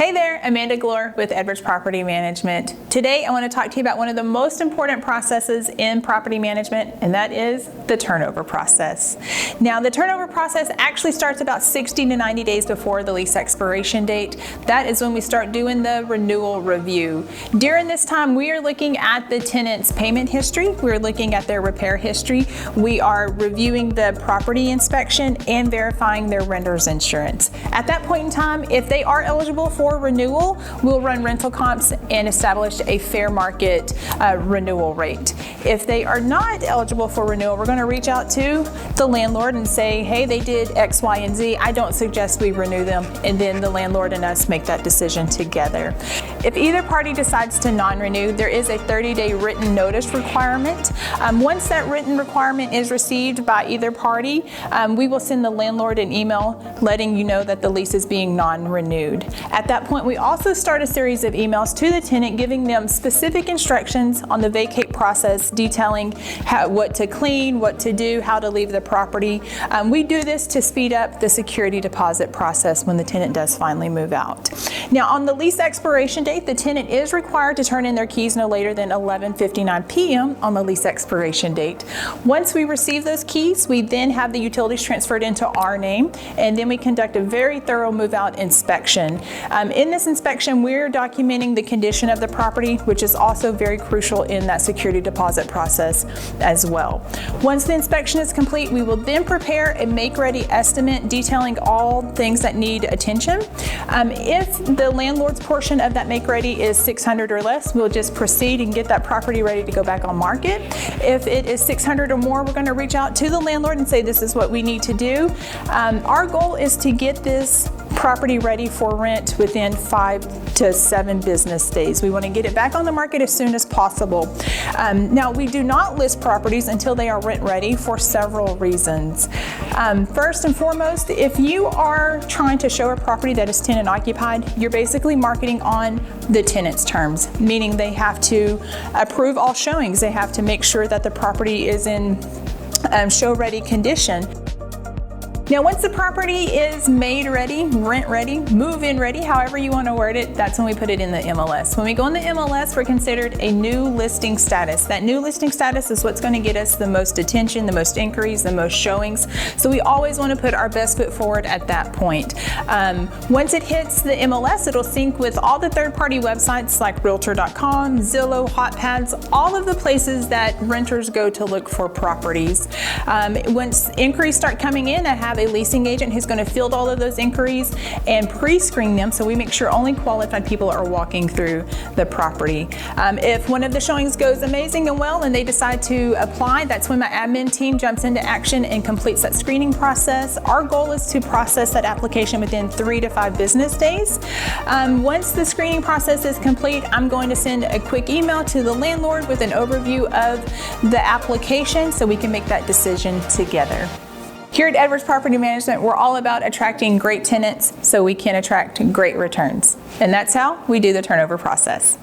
Hey there, Amanda Glore with Edwards Property Management. Today I want to talk to you about one of the most important processes in property management, and that is the turnover process. Now, the turnover process actually starts about 60 to 90 days before the lease expiration date. That is when we start doing the renewal review. During this time, we are looking at the tenant's payment history. We're looking at their repair history. We are reviewing the property inspection and verifying their renter's insurance. At that point in time, if they are eligible for renewal, we'll run rental comps and establish a fair market renewal rate. If they are not eligible for renewal, we're going to reach out to the landlord and say, hey, they did X, Y, and Z. I don't suggest we renew them. And then the landlord and us make that decision together. If either party decides to non-renew, there is a 30-day written notice requirement. Once that written requirement is received by either party, we will send the landlord an email letting you know that the lease is being non-renewed. At that point, we also start a series of emails to the tenant giving them specific instructions on the vacate process, detailing what to clean, what to do, how to leave the property. We do this to speed up the security deposit process when the tenant does finally move out. Now, on the lease expiration date, the tenant is required to turn in their keys no later than 11:59 p.m. on the lease expiration date. Once we receive those keys, we then have the utilities transferred into our name, and then we conduct a very thorough move-out inspection. In this inspection, we're documenting the condition of the property, which is also very crucial in that security deposit process as well. Once the inspection is complete, we will then prepare a make-ready estimate detailing all things that need attention. If the landlord's portion of that make-ready is $600 or less, we'll just proceed and get that property ready to go back on market. If it is $600 or more, we're going to reach out to the landlord and say this is what we need to do. Our goal is to get this property ready for rent within 5 to 7 business days. We want to get it back on the market as soon as possible. Now, we do not list properties until they are rent ready for several reasons. First and foremost, if you are trying to show a property that is tenant occupied, you're basically marketing on the tenant's terms, meaning they have to approve all showings. They have to make sure that the property is in show-ready condition. Now, once the property is made ready, rent ready, move-in ready, however you want to word it, that's when we put it in the MLS. When we go in the MLS, we're considered a new listing status. That new listing status is what's going to get us the most attention, the most inquiries, the most showings. So we always want to put our best foot forward at that point. Once it hits the MLS, it'll sync with all the third-party websites like Realtor.com, Zillow, HotPads, all of the places that renters go to look for properties. Once inquiries start coming in, I have a leasing agent who's going to field all of those inquiries and pre-screen them so we make sure only qualified people are walking through the property. If one of the showings goes amazing and well and they decide to apply, that's when my admin team jumps into action and completes that screening process. Our goal is to process that application within 3 to 5 business days. Once the screening process is complete, I'm going to send a quick email to the landlord with an overview of the application so we can make that decision together. Here at Edwards Property Management, we're all about attracting great tenants so we can attract great returns. And that's how we do the turnover process.